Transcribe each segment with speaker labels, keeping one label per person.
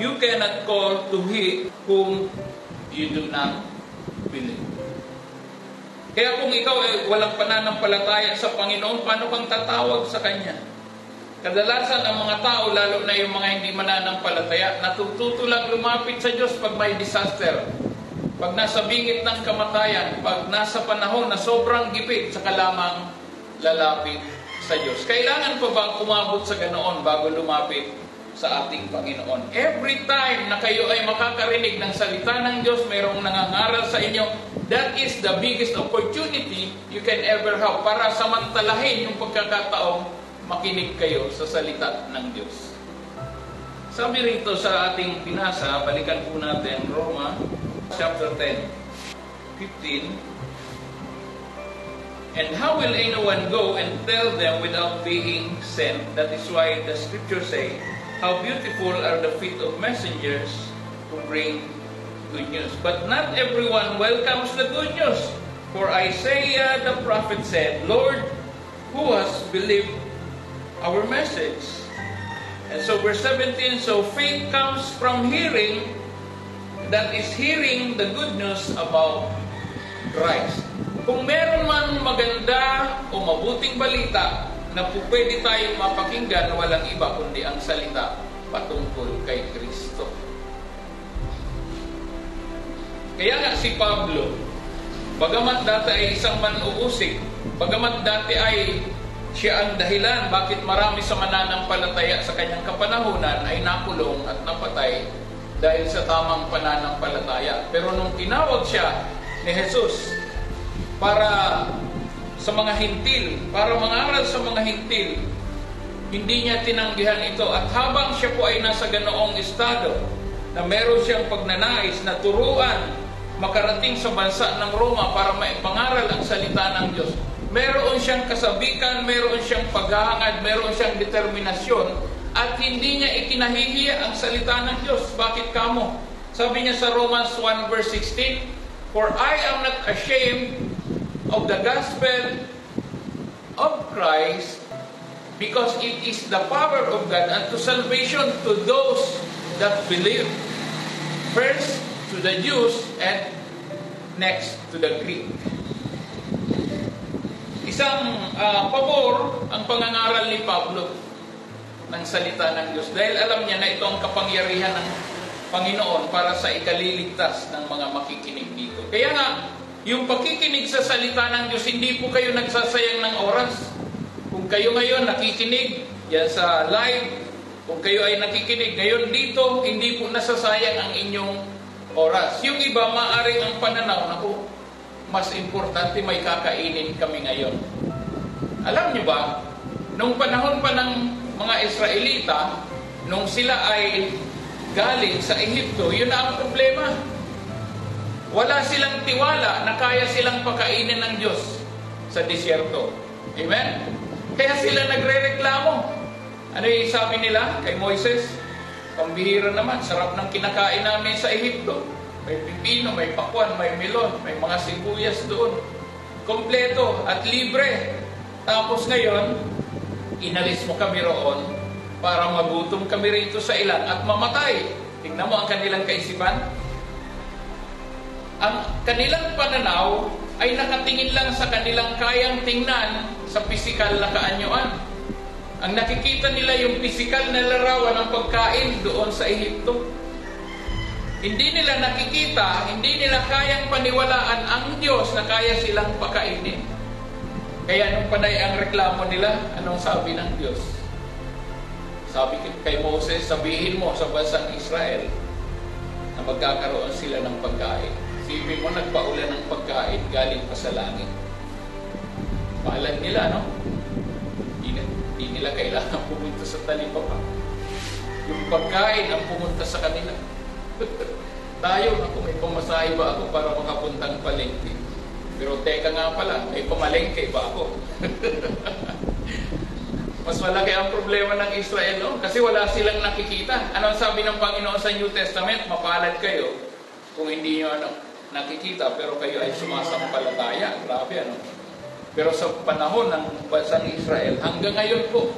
Speaker 1: You cannot call to He whom you do not believe. Kaya kung ikaw ay walang pananampalataya sa Panginoon, paano kang tatawag sa Kanya? Kadalasan ang mga tao, lalo na yung mga hindi mananampalataya, natututo lang lumapit sa Diyos pag may disaster. Pag nasa bingit ng kamatayan, pag nasa panahon na sobrang gipit, saka lamang lalapit sa Diyos. Kailangan pa bang umabot sa ganoon bago lumapit sa ating Panginoon? Every time na kayo ay makakarinig ng salita ng Diyos, mayroong nangangaral sa inyo, that is the biggest opportunity you can ever have para samantalahin yung pagkakataong makinig kayo sa salita ng Diyos. Sabi rito sa ating pinasa, balikan po natin Roma chapter 10, 15. And how will anyone go and tell them without being sent? That is why the scriptures say, how beautiful are the feet of messengers who bring good news. But not everyone welcomes the good news. For Isaiah the prophet said, Lord, who has believed our message? And so verse 17, so faith comes from hearing, that is hearing the good news about Christ. Kung meron man maganda o mabuting balita na po pwede tayong mapakinggan, walang iba kundi ang salita patungkol kay Kristo. Kaya nga si Pablo, bagamat dati ay isang manuusig, bagamat dati ay siya ang dahilan bakit marami sa mananampalataya sa kanyang kapanahunan ay nakulong at napatay dahil sa tamang pananampalataya. Pero nung tinawag siya ni Jesus para sa mga hintil, para mangaral sa mga hintil, hindi niya tinanggihan ito. At habang siya po ay nasa ganoong estado na meron siyang pagnanais na turuan makarating sa bansa ng Roma para maipangaral ang salita ng Diyos, meron siyang kasabikan, meron siyang paghahangad, meron siyang determinasyon, at hindi niya ikinahihiya ang salita ng Diyos. Bakit kamo? Sabi niya sa Romans 1 verse 16, for I am not ashamed of the gospel of Christ, because it is the power of God unto salvation to those that believe. First to the Jews and next to the Greek. Isang pabor ang pangangaral ni Pablo ng salita ng Diyos dahil alam niya na ito ang kapangyarihan ng Panginoon para sa ikaliligtas ng mga makikinig dito. Kaya nga, yung pakikinig sa salita ng Diyos, hindi po kayo nagsasayang ng oras. Kung kayo ngayon nakikinig yan sa live, kung kayo ay nakikinig ngayon dito, hindi po nasasayang ang inyong oras. Yung iba, maaring ang pananaw, naku, mas importante may kakainin kami ngayon. Alam niyo ba, nung panahon pa ng mga Israelita, nung sila ay galing sa Ehipto, yun na ang problema. Wala silang tiwala na kaya silang pakainin ng Diyos sa disyerto. Amen? Kaya sila nagre-reklamo. Ano yung sabi nila kay Moises? Pambihira naman, sarap ng kinakain namin sa Ehipto. May pipino, may pakwan, may melon, may mga sibuyas doon. Kompleto at libre. Tapos ngayon, inalis mo kami roon para magutom kami rito sa ilan at mamatay. Tingnan mo ang kanilang kaisipan. Ang kanilang pananaw ay nakatingin lang sa kanilang kayang tingnan sa pisikal na kaanyuan. Ang nakikita nila yung pisikal na larawan ng pagkain doon sa Ehipto. Hindi nila nakikita, hindi nila kayang paniwalaan ang Diyos na kaya silang pakainin. Kaya nung panay ang reklamo nila, anong sabi ng Diyos? Sabi kay Moses, sabihin mo sa bansang Israel na magkakaroon sila ng pagkain. Sipin mo, nagpaulan ng pagkain galing pa sa langit. Paalam nila, no? Hindi nila kailangan pumunta sa talipapa. Yung pagkain ang pumunta sa kanila. Tayo, ako, may pamasahe ba ako para makapuntang palengke? Pero teka nga pala, may pamalengke ba ako? Mas malaki ang problema ng Israel, no? Kasi wala silang nakikita. Ano ang sabi ng Panginoon sa New Testament? Mapalad kayo kung hindi nyo nakikita, pero kayo ay sumasampalataya. Grabe, ano? Pero sa panahon ng bansang Israel, hanggang ngayon po,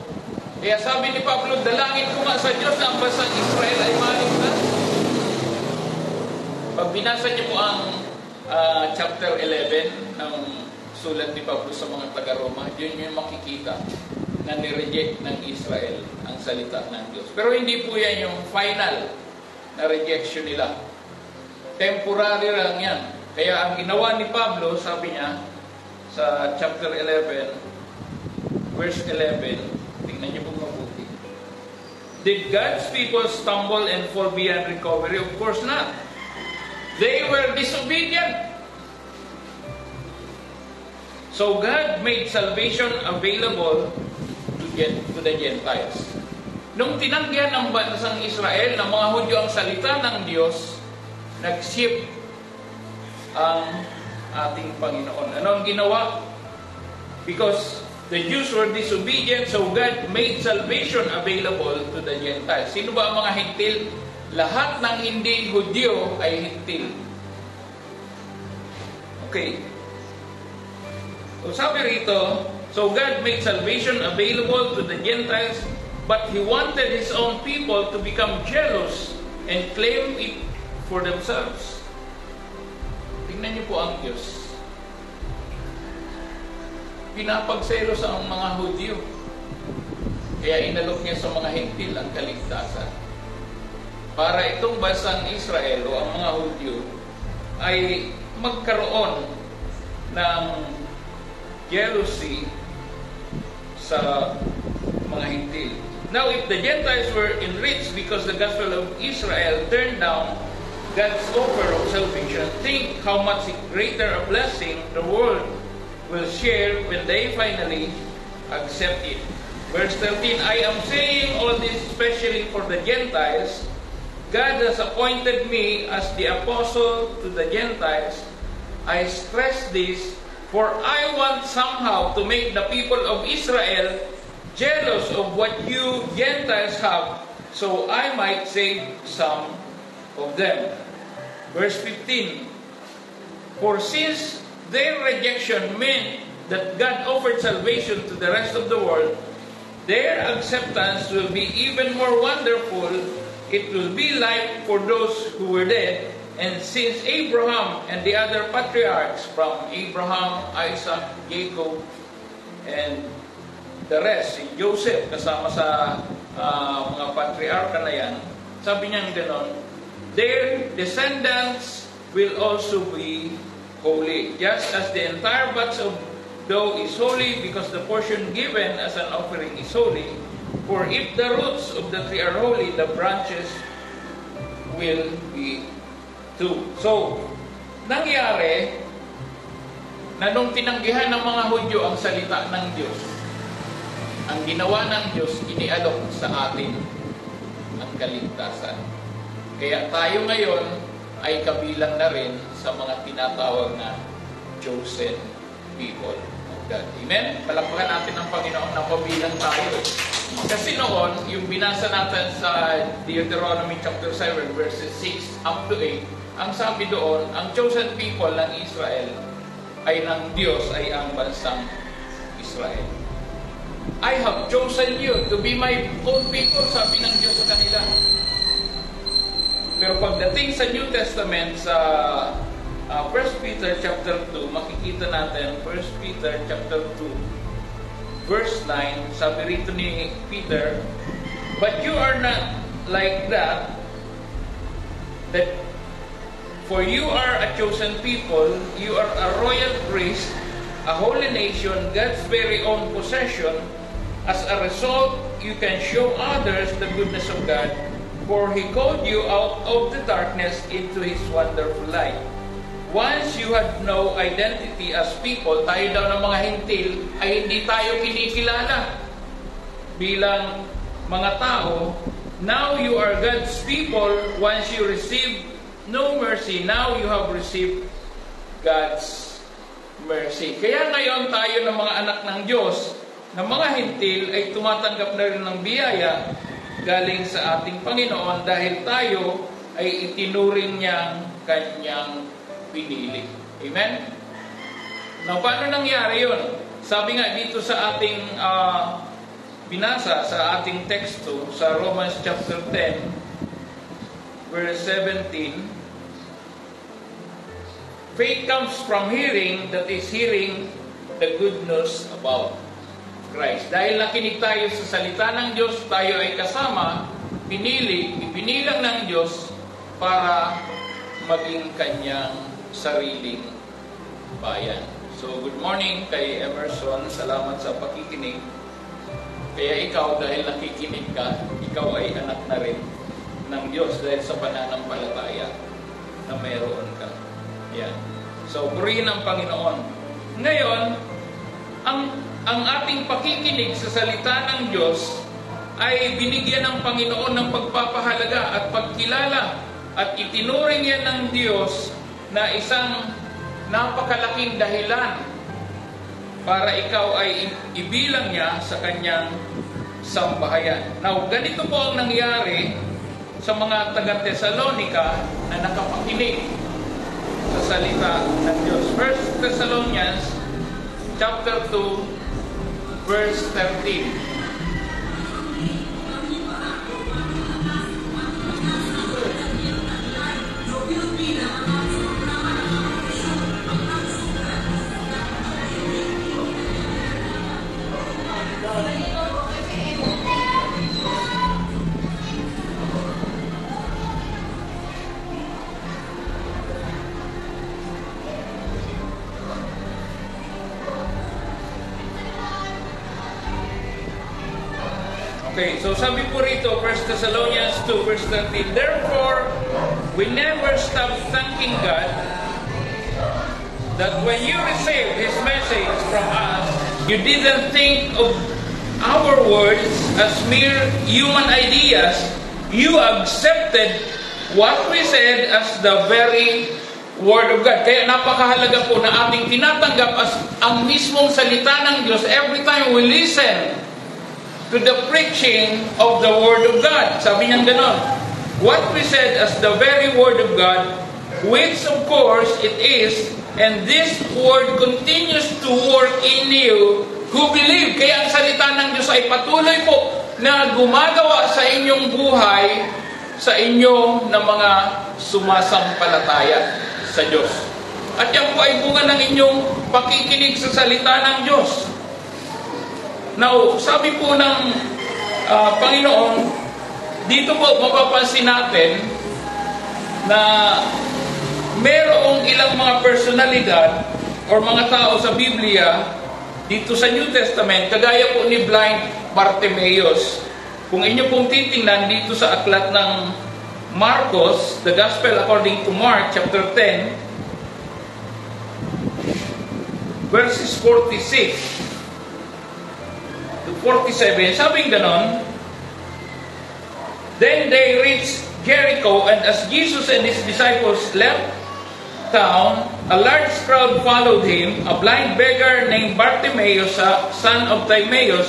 Speaker 1: Kaya sabi ni Pablo, dalangin ko nga sa Diyos na ang bansang Israel ay maligtas. Pag binasa niyo po ang chapter 11 ng sulat ni Pablo sa mga taga-Roma, yun yung makikita na nireject ng Israel ang salita ng Diyos. Pero hindi po yan yung final na rejection nila. Temporary lang yan. Kaya ang ginawa ni Pablo, sabi niya sa chapter 11, verse 11, tingnan niyo po mabuti. Did God's people stumble and fall beyond recovery? Of course not. They were disobedient. So God made salvation available to the Gentiles. Nung tinanggihan ng bansang Israel ng mga Hudyo ang salita ng Diyos, nag-shift ang ating Panginoon. Ano ang ginawa? Because the Jews were disobedient, so God made salvation available to the Gentiles. Sino ba ang mga hintil? Lahat ng hindi Hudyo ay hintil. Okay. So sabi rito, so God made salvation available to the Gentiles, but He wanted His own people to become jealous and claim it for themselves. Tingnan niyo po ang Diyos. Pinapagselos ang mga Hudyo. Kaya inalok niya sa mga hintil ang kaligtasan. Para itong bansang Israel o ang mga Hudyo ay magkaroon ng jealousy sa mga hintil. Now, if the Gentiles were enriched because the gospel of Israel turned down God's offer of salvation, think how much greater a blessing the world will share when they finally accept it. Verse 13, I am saying all this especially for the Gentiles. God has appointed me as the apostle to the Gentiles. I stress this, for I want somehow to make the people of Israel jealous of what you Gentiles have, so I might save some of them. Verse 15, for since their rejection meant that God offered salvation to the rest of the world, their acceptance will be even more wonderful. It will be like for those who were dead. And since Abraham and the other patriarchs from Abraham, Isaac, Jacob, and the rest, si Joseph, kasama sa mga patriarcha na yan, sabi niya gano'n, their descendants will also be holy, just as the entire batch of dough is holy because the portion given as an offering is holy. For if the roots of the tree are holy, the branches will be too. So, nangyari na nung tinanggihan ng mga Hudyo ang salita ng Diyos, ang ginawa ng Diyos, inialok sa atin ang kaligtasan. Kaya tayo ngayon ay kabilang na rin sa mga tinatawag na chosen people of God. Amen? Palakpakan natin ang Panginoon na kabilang tayo. Kasi noon, yung binasa natin sa Deuteronomy chapter 7 verses 6 up to 8, ang sabi doon, ang chosen people ng Israel ay ng Diyos ay ang bansang Israel. I have chosen you to be my own people, sabi ng Diyos sa kanila. Pero pagdating sa New Testament, sa 1 Peter chapter 2, makikita natin 1 Peter chapter 2, verse 9, sabi rito ni Peter, but you are not like that, for you are a chosen people, you are a royal priest, a holy nation, God's very own possession. As a result, you can show others the goodness of God, for He called you out of the darkness into His wonderful light. Once you had no identity as people, tayo daw ng mga hintil, ay hindi tayo kinikilala bilang mga tao. Now you are God's people. Once you received no mercy, now you have received God's mercy. Kaya ngayon tayo ng mga anak ng Diyos, ng mga hintil, ay tumatanggap na rin ng biyaya galing sa ating Panginoon dahil tayo ay itinuring niyang kanyang pinili. Amen? Now, paano nangyari yun? Sabi nga dito sa ating binasa sa ating teksto sa Romans chapter 10, verse 17, faith comes from hearing, that is hearing the good news about Christ. Dahil nakinig tayo sa salita ng Diyos, tayo ay kasama, ipinilang ng Diyos para maging kanyang sariling bayan. So, good morning kay Emerson. Salamat sa pakikinig. Kaya ikaw, dahil nakikinig ka, ikaw ay anak na rin ng Diyos dahil sa pananampalataya na mayroon ka. Yan. So, purihin ang Panginoon. Ngayon, ang ating pakikinig sa salita ng Diyos ay binigyan ng Panginoon ng pagpapahalaga at pagkilala at itinuring yan ng Diyos na isang napakalaking dahilan para ikaw ay ibilang niya sa kanyang sambahayan. Now, ganito po ang nangyari sa mga taga-Thessalonica na nakapakinig sa salita ng Diyos. 1 Thessalonians chapter 2 verse 13. Okay, so sabi po rito, 1 Thessalonians 2 verse 13, therefore, we never stop thanking God that when you received His message from us, you didn't think of our words as mere human ideas. You accepted what we said as the very Word of God. Kaya napakahalaga po na ating tinatanggap as ang mismong salita ng Diyos every time we listen to the preaching of the Word of God. Sabi niya ganon, what we said as the very Word of God, which of course it is, and this Word continues to work in you who believe. Kaya ang salita ng Diyos ay patuloy po na gumagawa sa inyong buhay, sa inyo na mga sumasampalataya sa Diyos. At yan po ay bunga ng inyong pakikinig sa salita ng Diyos. Now, sabi po ng Panginoon, dito po mapapansin natin na merong ilang mga personalidad or mga tao sa Biblia dito sa New Testament, kagaya po ni blind Bartimaeus. Kung inyo pong titingnan dito sa aklat ng Marcos, the Gospel according to Mark, chapter 10, verses 46 to 47, sabing ganon, then they reached Jericho, and as Jesus and His disciples left town, a large crowd followed Him. A blind beggar named Bartimaeus, son of Timaeus,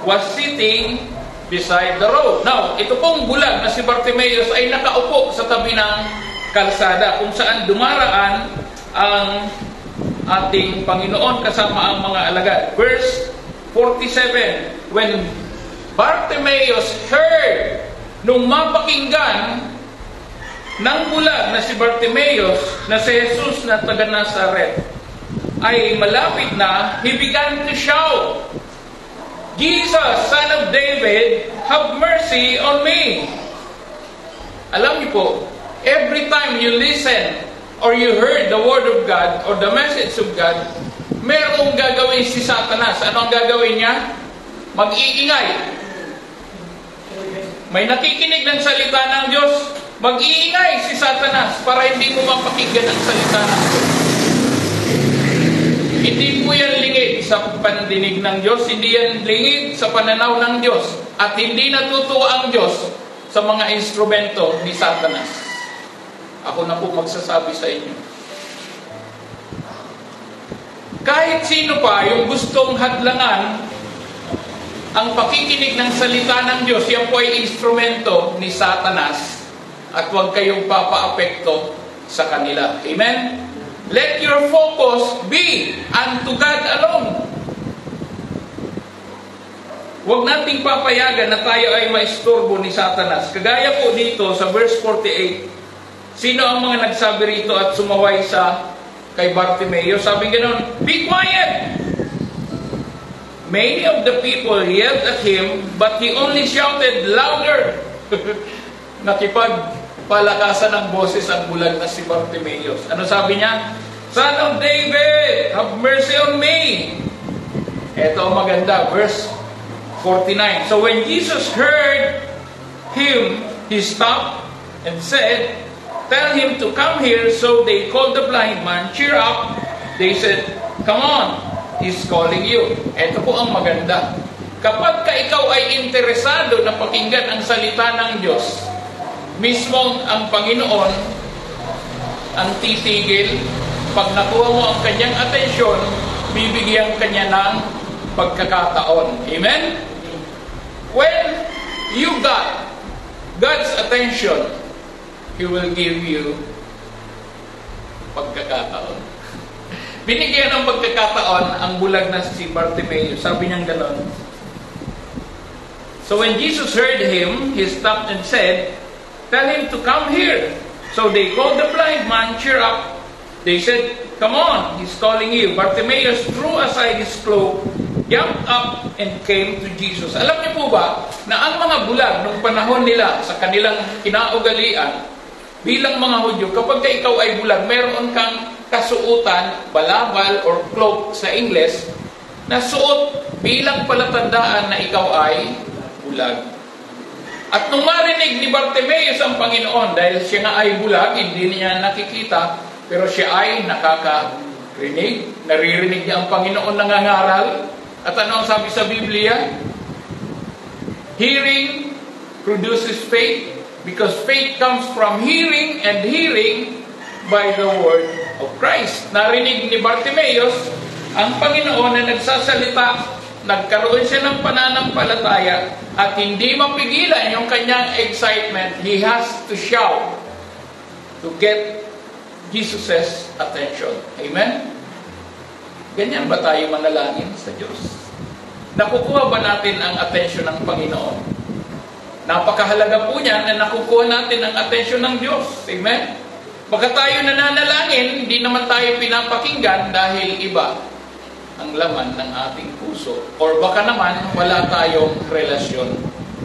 Speaker 1: was sitting beside the road. Now, ito pong bulag na si Bartimaeus ay nakaupo sa tabi ng kalsada kung saan dumaraan ang ating Panginoon kasama ang mga alagad. Verse 47, when Bartimaeus heard, nung mapakinggan ng bulag na si Bartimaeus na si Jesus na taga Nazaret ay malapit na, he began to shout, Jesus, Son of David, have mercy on me. Alam niyo po, every time you listen or you heard the Word of God or the message of God, merong gagawin si Satanas. Ano ang gagawin niya? Mag-iingay. May nakikinig ng salita ng Diyos, mag-iingay si Satanas para hindi mo mapakinggan ang salita ng Diyos. Hindi po yan lingid sa pandinig ng Diyos, hindi yan lingid sa pananaw ng Diyos, at hindi natutuwa ang Diyos sa mga instrumento ni Satanas. Ako na po magsasabi sa inyo. Kahit sino pa yung gustong hadlangan ang pakikinig ng salita ng Diyos, yan po ay instrumento ni Satanas, at huwag kayong papaapekto sa kanila. Amen? Let your focus be unto God alone. Huwag nating papayagan na tayo ay maistorbo ni Satanas. Kagaya po dito sa verse 48, sino ang mga nagsabi rito at sumaway kay Bartimeo? Sabi ganoon, "Be quiet!" Many of the people yelled at him, but he only shouted louder. Nakipagpalakasan ng boses ang bulag na si Bartimeo. Ano sabi niya? "Son of David, have mercy on me." Ito ang maganda, verse 49. So when Jesus heard him, he stopped and said, "Tell him to come here." So they called the blind man. "Cheer up." They said, "Come on, he's calling you." Ito po ang maganda. Kapag ikaw ay interesado na pakinggan ang salita ng Diyos, mismong ang Panginoon ang titigil. Pag nakuha mo ang kanyang atensyon, bibigyan kanya ng pagkakataon. Amen? When you got God's attention, He will give you pagkakataon. Binigyan ng pagkakataon ang bulag na si Bartimeo. Sabi niyang gano'n. So when Jesus heard him, he stopped and said, "Tell him to come here." So they called the blind man. "Cheer up." They said, "Come on, he's calling you." Bartimaeus threw aside his cloak, jumped up, and came to Jesus. Alam niyo po ba na ang mga bulag nung panahon nila sa kanilang kinaugalian bilang mga Hudyo, kapag ikaw ay bulag, meron kang kasuutan, balabal or cloak sa Ingles, na suot bilang palatandaan na ikaw ay bulag. At nung marinig ni Bartimaeus ang Panginoon, dahil siya nga ay bulag, hindi niya nakikita, pero siya ay nakakarinig. Naririnig niya ang Panginoon nangangaral. At ano ang sabi sa Biblia? Hearing produces faith, because faith comes from hearing, and hearing by the word of Christ. Narinig ni Bartimaeus ang Panginoon na nagsasalita. Nagkaroon siya ng pananampalataya at hindi mapigilan yung kanyang excitement. He has to shout to get Jesus' attention. Amen? Ganyan ba tayo manalangin sa Diyos? Nakukuha ba natin ang atensyon ng Panginoon? Napakahalaga po niyan na nakukuha natin ang atensyon ng Diyos. Amen? Baka tayo nananalangin, hindi naman tayo pinapakinggan dahil iba ang laman ng ating puso. Or baka naman wala tayong relasyon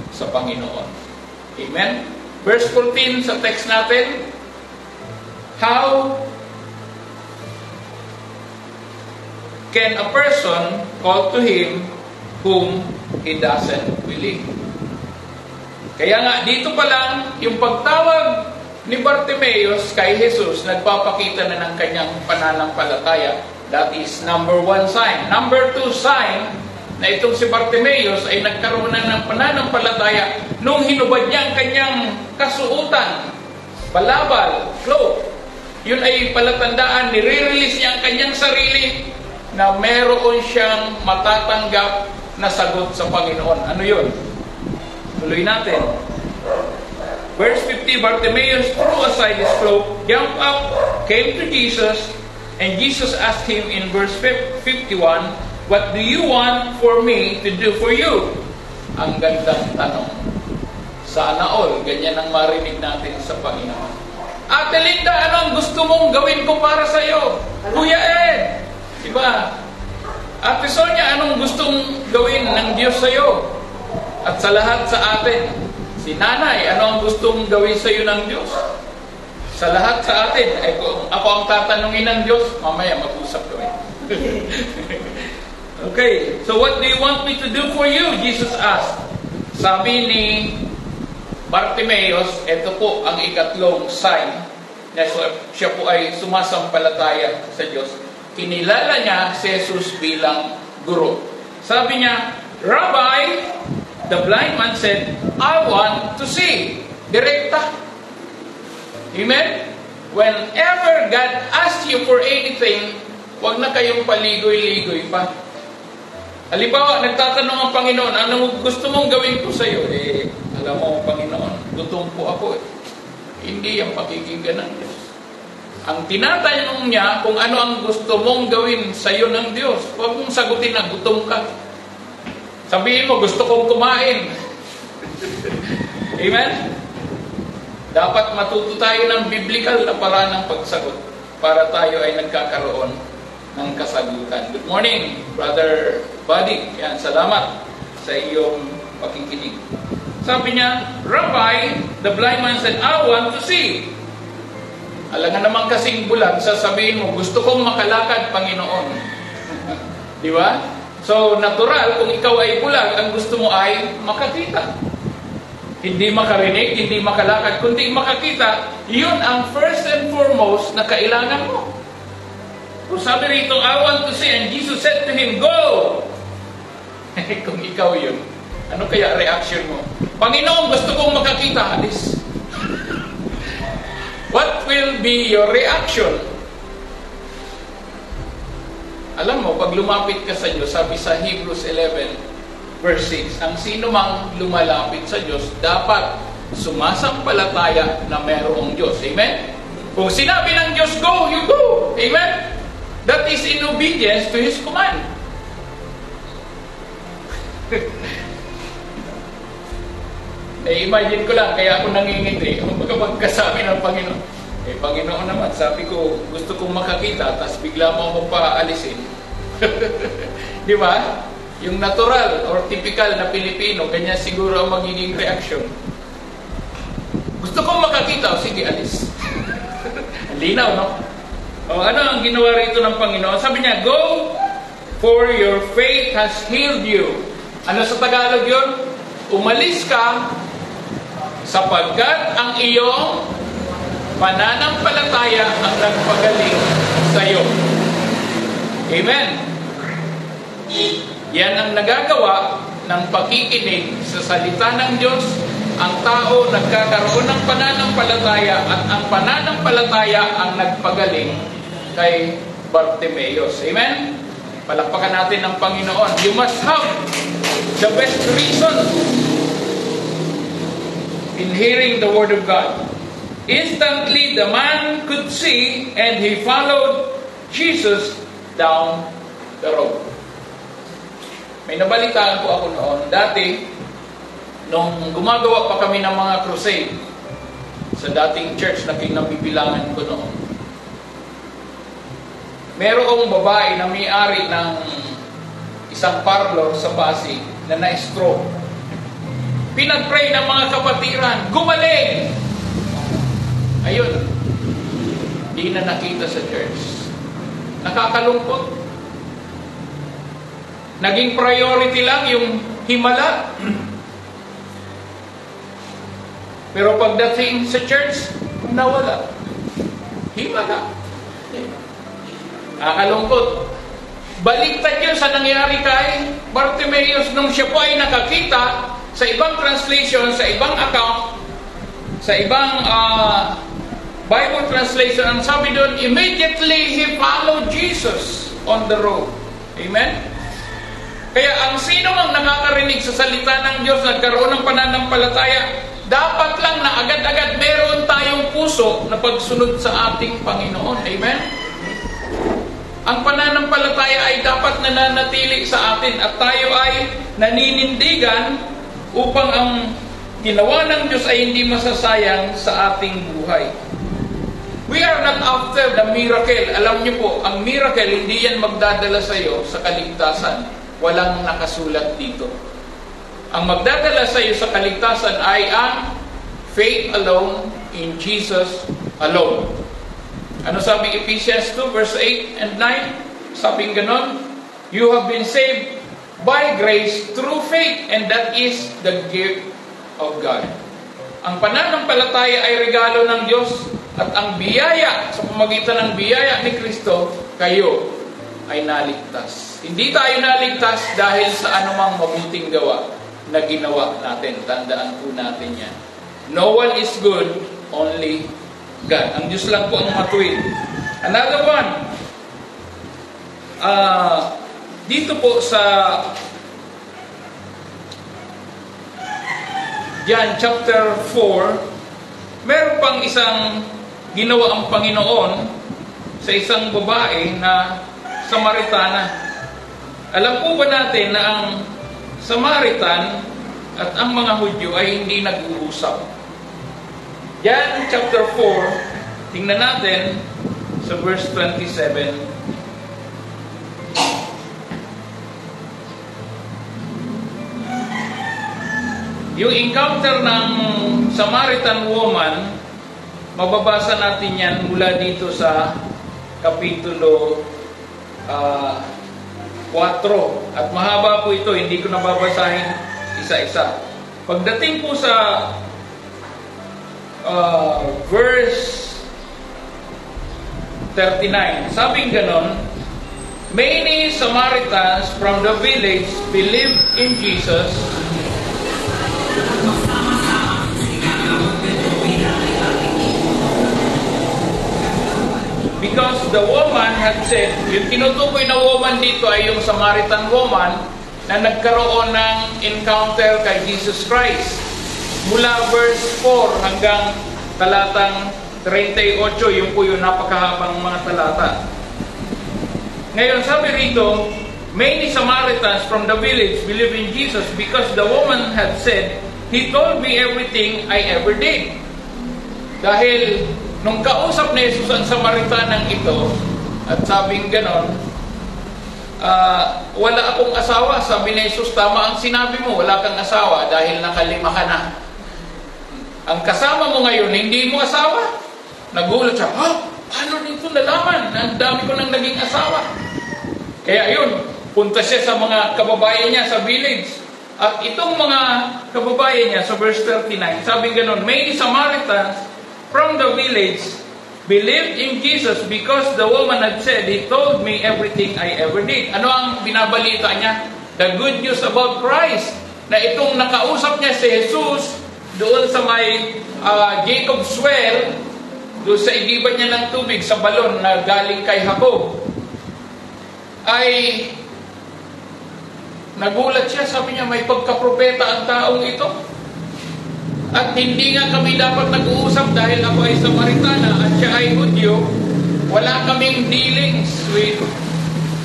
Speaker 1: sa Panginoon. Amen? Verse 14 sa text natin, how can a person call to him whom he doesn't believe? Kaya nga, dito pa lang, yung pagtawag ni Bartimaeus kay Jesus, nagpapakita na ng kanyang pananampalataya. That is number 1 sign. Number 2 sign, na itong si Bartimaeus ay nagkaroon na ng pananampalataya nung hinubad niya ang kanyang kasuutan, balabal, cloak. Yun ay palatandaan, nire-release niya ang kanyang sarili na meron siyang matatanggap na sagot sa Panginoon. Ano yun? Tuloy natin. Verse 50, Bartimaeus threw aside his cloak, jumped up, came to Jesus, and Jesus asked him in verse 51, "What do you want for me to do for you?" Ang gandang tanong. Sana all, ganyan ang marinig natin sa Panginoon. Ate Linda, ano ang gusto mong gawin ko para sa iyo? Kuya Ed, diba? Ate Sonia, anong gustong gawin ng Diyos sa iyo? At sa lahat sa atin, si Nanay, ano ang gustong gawin sa iyo ng Diyos? Sa lahat sa atin, ay ako ang tatanungin ng Diyos, mamaya mag-usap kami. Okay, so what do you want me to do for you? Jesus asked. Sabi ni Bartimaeus, ito po ang ikatlong sign na siya po ay sumasampalataya sa Diyos. Kinilala niya si Jesus bilang guro. Sabi niya, "Rabbi," the blind man said, "I want to see." Direkta. Amen? Whenever God asks you for anything, huwag na kayong paligoy-ligoy pa. Halimbawa, nagtatanong ang Panginoon, ano gusto mong gawin ko sa iyo? Alam mo, Panginoon, gutom po ako. Hindi ang pakikinggan ng Diyos. Ang tinatanong niya kung ano ang gusto mong gawin sa iyo ng Diyos. Huwag mong sagutin na gutom ka. Sabihin mo, gusto kong kumain. Amen? Dapat matuto tayo ng biblical na paraan ng pagsagot para tayo ay nagkakaroon ng kasagutan. Good morning, Brother Buddy. Yan, salamat sa iyong pakikinig. Sabi niya, Rabbi, the blind man said, I want to see. Alangan naman kasing bulag, sasabihin mo, gusto kong makalakad, Panginoon. Di ba? So, natural, kung ikaw ay bulag, ang gusto mo ay makakita. Hindi makarinig, hindi makalakad, kundi makakita, yun ang first and foremost na kailangan mo. Kung sabi rito, I want to see, and Jesus said to him, go! Kung ikaw yun, ano kaya reaction mo? Panginoon, gusto kong makakita, alis. What will be your reaction? Alam mo, pag lumapit ka sa Diyos, sabi sa Hebrews 11, verse 6, ang sino mang lumalapit sa Diyos, dapat sumasampalataya na mayroong Diyos. Amen? Kung sinabi ng Diyos, go, you go. Amen? That is in obedience to His command. Imagine ko lang, kaya ako nangingiti. Pagkasabi ng Panginoon, Panginoon naman, sabi ko, gusto kong makakita, tapos bigla mo akong paalisin. Di ba? Yung natural or typical na Pilipino, ganyan siguro ang magiging reaction. Gusto kong makakita, sige, alis. Linaw, no? O, ano ang ginawa rito ng Panginoon? Sabi niya, go, for your faith has healed you. Ano sa Tagalog yun? Umalis ka, sapagkat ang iyong pananampalataya ang nagpagaling sa iyo. Amen. Yan ang nagagawa ng pakikinig sa salita ng Diyos. Ang tao nagkakaroon ng pananampalataya at ang pananampalataya ang nagpagaling kay Bartimeus. Amen? Palakpakan natin ng Panginoon. You must have the best reason in hearing the Word of God. Instantly, the man could see and he followed Jesus down the road. May nabalitaan po ako noon. Dati, nung gumagawa pa kami ng mga crusade sa dating church na kinabibilangan ko noon, merong babae na may-ari ng isang parlor sa Pasig na na-stroke. Pinag-pray ng mga kapatiran, gumaling! Ayun, di na nakita sa church. Nakakalungkot. Naging priority lang yung himala. Pero pagdating sa church, nawala. Himala. Nakakalungkot. Baliktad yun sa nangyari kay Bartimeus nung siya po ay nakakita sa ibang translation, sa ibang account, sa ibang Bible translation, ang sabi doon, immediately he followed Jesus on the road. Amen? Kaya ang sino mang nakakarinig sa salita ng Diyos, nagkaroon ng pananampalataya, dapat lang na agad-agad meron tayong puso na pagsunod sa ating Panginoon. Amen? Ang pananampalataya ay dapat nananatili sa atin at tayo ay naninindigan upang ang ginawa ng Diyos ay hindi masasayang sa ating buhay. We are not after the miracle. Alam niyo po, ang miracle, hindi yan magdadala sa iyo sa kaligtasan. Walang nakasulat dito. Ang magdadala sa iyo sa kaligtasan ay ang faith alone in Jesus alone. Ano sabi Ephesians 2 verse 8 and 9? Sabing ganon, you have been saved by grace through faith, and that is the gift of God. Ang pananampalataya ay regalo ng Diyos, at ang biyaya, sa pamagitan ng biyaya ni Kristo, kayo ay naligtas. Hindi tayo naligtas dahil sa anumang mabuting gawa na ginawa natin. Tandaan po natin yan. No one is good, only God. Ang Diyos lang po ang matuwid. Another one, dito po sa John chapter 4, meron pang isang ginawa ang Panginoon sa isang babae na Samaritana. Alam po ba natin na ang Samaritan at ang mga Hudyo ay hindi nag-uusap. Yan, chapter 4, tingnan natin sa verse 27. Yung encounter ng Samaritan woman, mababasa natin yan mula dito sa Kapitulo 4. At mahaba po ito, hindi ko nababasahin isa-isa. Pagdating po sa verse 39, sabing ganon, many Samaritans from the village believed in Jesus because the woman had said, yung tinutukoy na woman dito ay yung Samaritan woman na nagkaroon ng encounter kay Jesus Christ. Mula verse 4 hanggang talatang 38, yung po yung napakahabang mga talata. Ngayon, sabi rito, many Samaritans from the village believe in Jesus because the woman had said, He told me everything I ever did. Dahil nung kausap ni Jesus ang Samaritanang ito, at sabing ganon, wala akong asawa. Sabi ni Jesus, tama ang sinabi mo, wala kang asawa dahil nakalima ka na. Ang kasama mo ngayon, hindi mo asawa. Nagulat siya, paano nito nalaman? Ang dami ko nang naging asawa. Kaya yun, punta siya sa mga kababayan niya sa village. At itong mga kababayan niya, sa verse 39, sabing ganon, many Samaritans from the village believed in Jesus because the woman had said, He told me everything I ever did. Ano ang binabalita niya? The good news about Christ. Na itong nakausap niya si Jesus doon sa may Jacob's well, doon sa igiban niya ng tubig sa balon na galing kay Jacob, ay nagulat siya. Sabi niya, may pagkapropeta ang taong ito. At hindi nga kami dapat nag-uusap dahil ako ay Samaritana at siya ay Hudyo. Wala kaming dealings with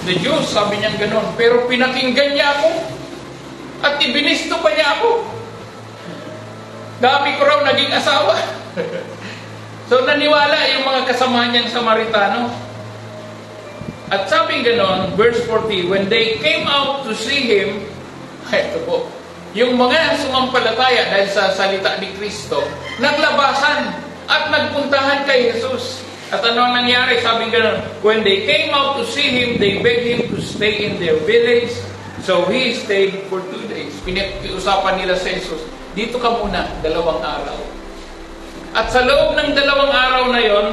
Speaker 1: the Jews, sabi niya gano'n. Pero pinakinggan niya ako at ibinisto pa niya ako. Dami ko raw naging asawa. So naniwala yung mga kasama niyang Samaritano. At sabing gano'n, verse 40, when they came out to see him, ito po, yung mga sumampalataya dahil sa salita ni Kristo, naglabasan at nagpuntahan kay Jesus. At ano ang nangyari? Sabing gano'n, when they came out to see him, they begged him to stay in their village. So he stayed for 2 days. Pinakiusapan nila sa Jesus, dito ka muna, 2 araw. At sa loob ng 2 araw na yon,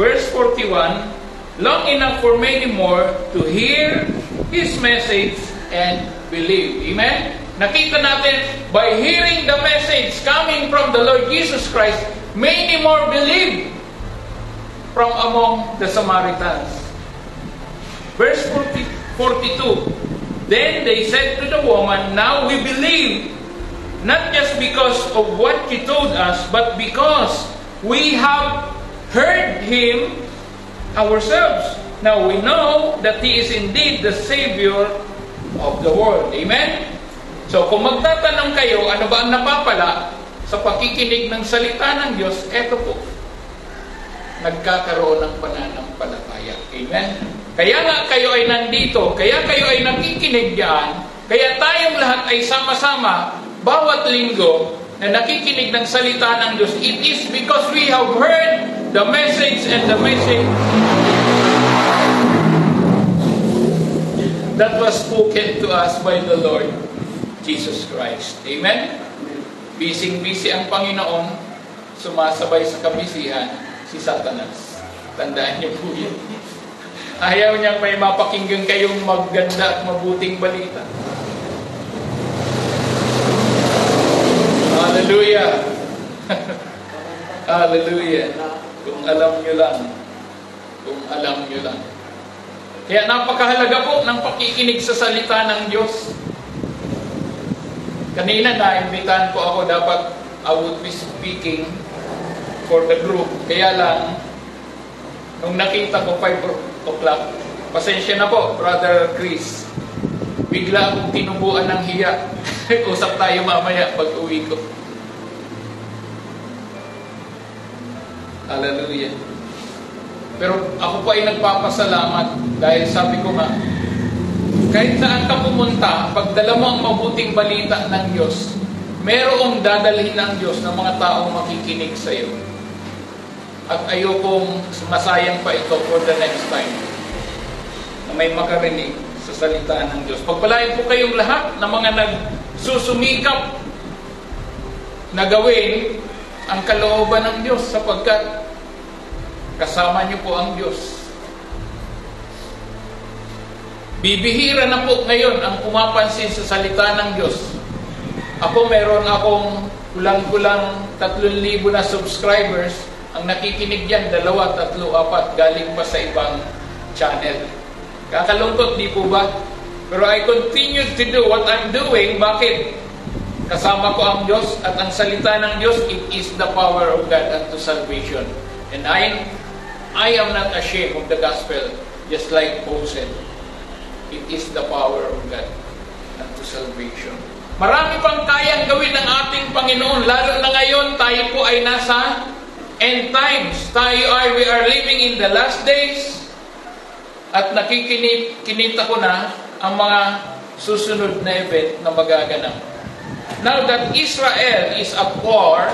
Speaker 1: verse 41, long enough for many more to hear His message and believe. Amen? Nakita natin, by hearing the message coming from the Lord Jesus Christ, many more believe from among the Samaritans. Verse 42, then they said to the woman, now we believe, not just because of what He told us, but because we have heard Him ourselves. Now we know that He is indeed the Savior of the world. Amen? So kung magtatanong kayo, ano ba ang napapala sa pakikinig ng salita ng Diyos, eto po, nagkakaroon ng pananampalataya. Amen? Kaya nga kayo ay nandito, kaya kayo ay nakikinig diyan, kaya tayong lahat ay sama-sama, bawat linggo, na nakikinig ng salita ng Diyos. It is because we have heard the message and the message that was spoken to us by the Lord Jesus Christ. Amen? Busy-busy ang Panginoon, sumasabay sa kabisihan si Satanas. Tandaan niyo po yun. Ayaw niyang may mapakinggan kayong maganda at mabuting balita. Hallelujah! Hallelujah! Kung alam niyo lang. Kung alam niyo lang. Kaya napakahalaga po ng pakikinig sa salita ng Diyos. Kanina na-imbitahan po ako, dapat I would be speaking for the group. Kaya lang, nung nakita ko 5 o'clock, pasensya na po, Brother Chris. bigla akong tinubuan ng hiya. Usap tayo mamaya pag uwi ko. Hallelujah. Pero ako pa ay nagpapasalamat dahil sabi ko nga, kahit saan ka pumunta, pagdala mo ang mabuting balita ng Diyos, merong dadalhin ng Diyos ng mga taong makikinig sa iyo. At ayokong masayang pa ito for the next time na may makarinig sa salita ng Diyos. Pagpalain po kayong lahat ng mga nagsusumikap na gawin ang kalooban ng Diyos sapagkat kasama niyo po ang Diyos. Bibihira na po ngayon ang pumapansin sa salita ng Diyos. Ako meron akong kulang-kulang 3,000 na subscribers. Ang nakikinig yan, 2, 3, 4 galing pa sa ibang channel. Kakalungkot, di po ba? Pero I continue to do what I'm doing. Bakit? Kasama ko ang Diyos at ang salita ng Diyos, it is the power of God unto salvation. And I am not ashamed of the gospel, just like Paul said. It is the power of God unto salvation. Marami pang kayang gawin ng ating Panginoon, lalo na ngayon tayo po ay nasa end times. We are living in the last days at nakikinita ko na ang mga susunod na event na magaganap. Now that Israel is at war,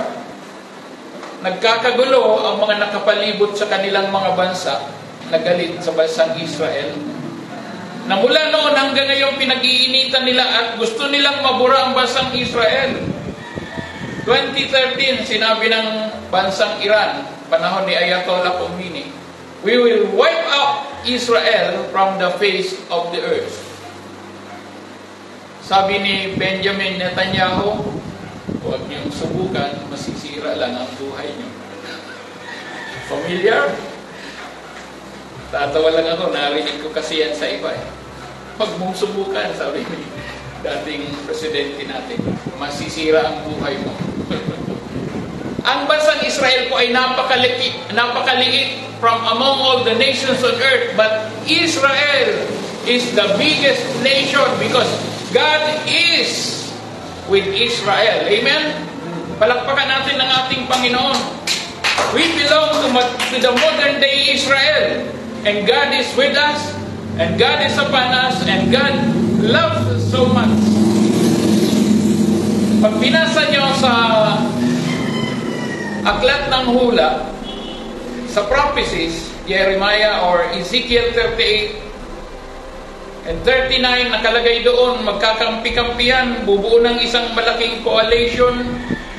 Speaker 1: nagkakagulo ang mga nakapalibot sa kanilang mga bansa, nagalit sa bansang Israel, na mula noon hanggang ngayon pinag-iinitan nila at gusto nilang mabura ang bansang Israel. 2013, sinabi ng bansang Iran, panahon ni Ayatollah Khomeini, we will wipe out Israel from the face of the earth. Sabi ni Benjamin Netanyahu, huwag niyong subukan, masisira lang ang buhay niyo. Familiar? Tatawa lang ako, narinig ko kasi yan sa iba eh. Huwag mong subukan, sabi ni dating presidente natin, masisira ang buhay mo. Ang bansang Israel po ay napakaliit from among all the nations on earth, but Israel is the biggest nation because God is with Israel. Amen? Palakpakan natin ang ating Panginoon. We belong to the modern day Israel, and God is with us, and God is upon us, and God loves us so much. Pag binasa nyo sa Aklat ng Hula, sa prophecies, Jeremiah or Ezekiel 38 and 39, nakalagay doon, magkakampi-kampihan, bubuo ng isang malaking coalition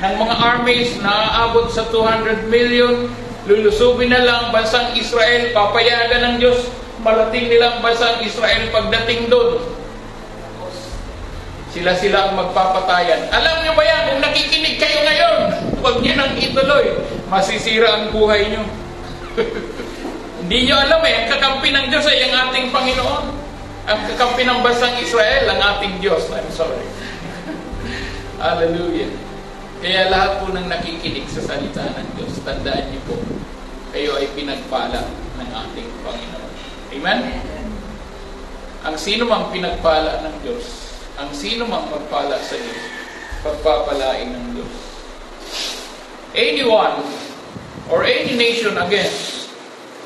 Speaker 1: ng mga armies na aabot sa 200 million, lulusubin na lang bansang Israel, papayagan ng Diyos, marating nilang bansang Israel pagdating doon. Sila ang magpapatayan. Alam nyo ba yan, kung nakikinig kayo ngayon, huwag nyo nang ituloy, masisira ang buhay nyo. Hindi nyo alam eh, ang kakampi ng Diyos ay ang ating Panginoon. Ang kakampi ng bansang Israel, ang ating Diyos. I'm sorry. Hallelujah. Kaya lahat po ng nakikinig sa salita ng Diyos, tandaan niyo po, kayo ay pinagpala ng ating Panginoon. Amen? Ang sino mang pinagpala ng Diyos, ang sino mang magpala sa Diyos, pagpapalain ng Diyos. Anyone or any nation against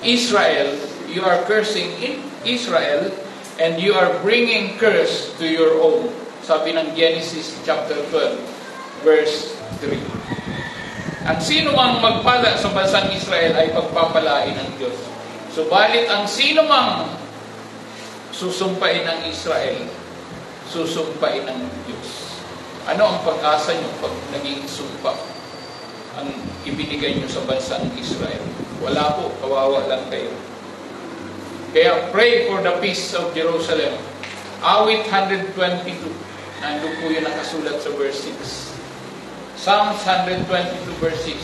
Speaker 1: Israel, you are cursing in Israel and you are bringing curse to your own. Sabi ng Genesis chapter 12, verse 3. Ang sino mang magpala sa bansang Israel ay pagpapalain ng Diyos. Subalit ang sino mang susumpain ng Israel, susumpain ng Diyos. Ano ang pag-asa nyo pag naging sumpa ang ibinigay nyo sa bansang Israel? Wala po, kawawa lang kayo. Kaya pray for the peace of Jerusalem. Awit 122. Nandun po yun nakasulat sa verse 6. Psalms 122 verse 6.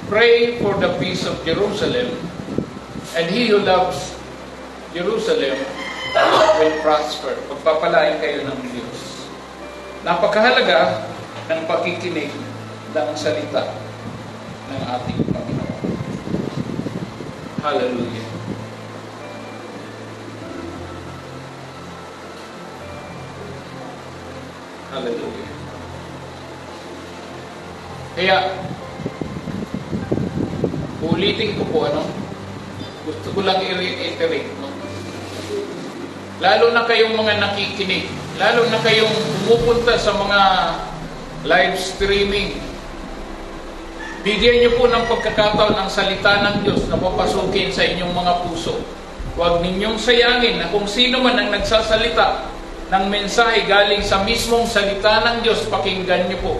Speaker 1: Pray for the peace of Jerusalem, and he who loves Jerusalem will prosper. Pagpapalain kayo ng Diyos. Napakahalaga ng pakikinig ng salita ng ating Panginoon. Hallelujah. Kaya, ulitin ko po, gusto ko lang i-reiterate, lalo na kayong mga nakikinig, lalo na kayong pumupunta sa mga live streaming, bigyan niyo po ng pagkakataon ang salita ng Diyos na papasukin sa inyong mga puso. Huwag ninyong sayangin na kung sino man ang nagsasalita ng mensahe galing sa mismong salita ng Diyos, pakinggan niyo po.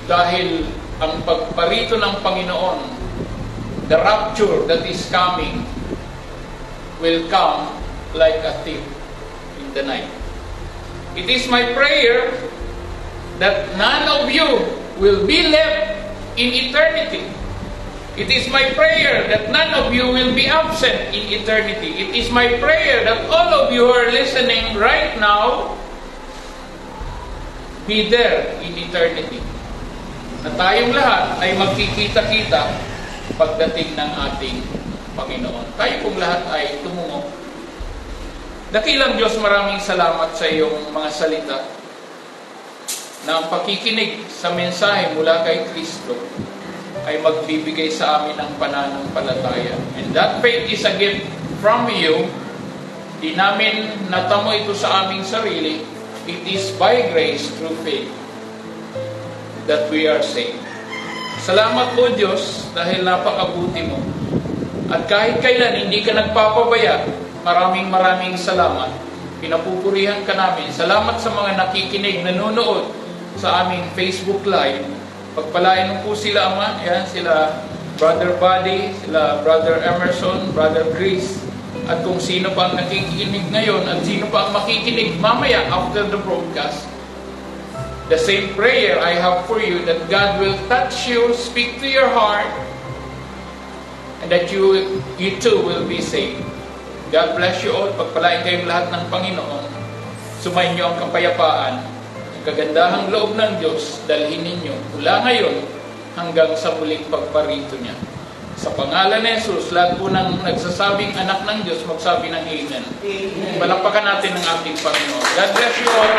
Speaker 1: Dahil ang pagparito ng Panginoon, the rapture that is coming, will come like a thief in the night. It is my prayer that none of you will be left in eternity. It is my prayer that none of you will be absent in eternity. It is my prayer that all of you who are listening right now be there in eternity. Na tayong lahat ay magkikita-kita pagdating ng ating Panginoon. Tayo pong lahat ay tumungo. Dakilang Diyos, maraming salamat sa iyong mga salita na ang pakikinig sa mensahe mula kay Kristo ay magbibigay sa amin ng pananampalataya. And that faith is a gift from you. Di namin natamo ito sa aming sarili. It is by grace through faith that we are saved. Salamat po Diyos dahil napakabuti mo. At kahit kailan hindi ka nagpapabaya, maraming salamat. Pinapupurihan ka namin. Salamat sa mga nakikinig, nanonood sa aming Facebook Live. Pagpalain mo po sila, Ama. Yan, sila Brother Buddy, sila Brother Emerson, Brother Chris, at kung sino pa ang nakikinig ngayon at sino pa ang makikinig mamaya after the broadcast. The same prayer I have for you, that God will touch you, speak to your heart, and that you too will be saved. God bless you all. Pagpalain kayong lahat ng Panginoon. Sumayin niyo ang kapayapaan, ang kagandahang loob ng Diyos, dalhin ninyo mula ngayon hanggang sa muling pagparito niya. Sa pangalan ni Jesus, lahat po ng nagsasabing anak ng Diyos, magsabi ng Amen. Palakpakan natin ang ating Panginoon. God bless you all.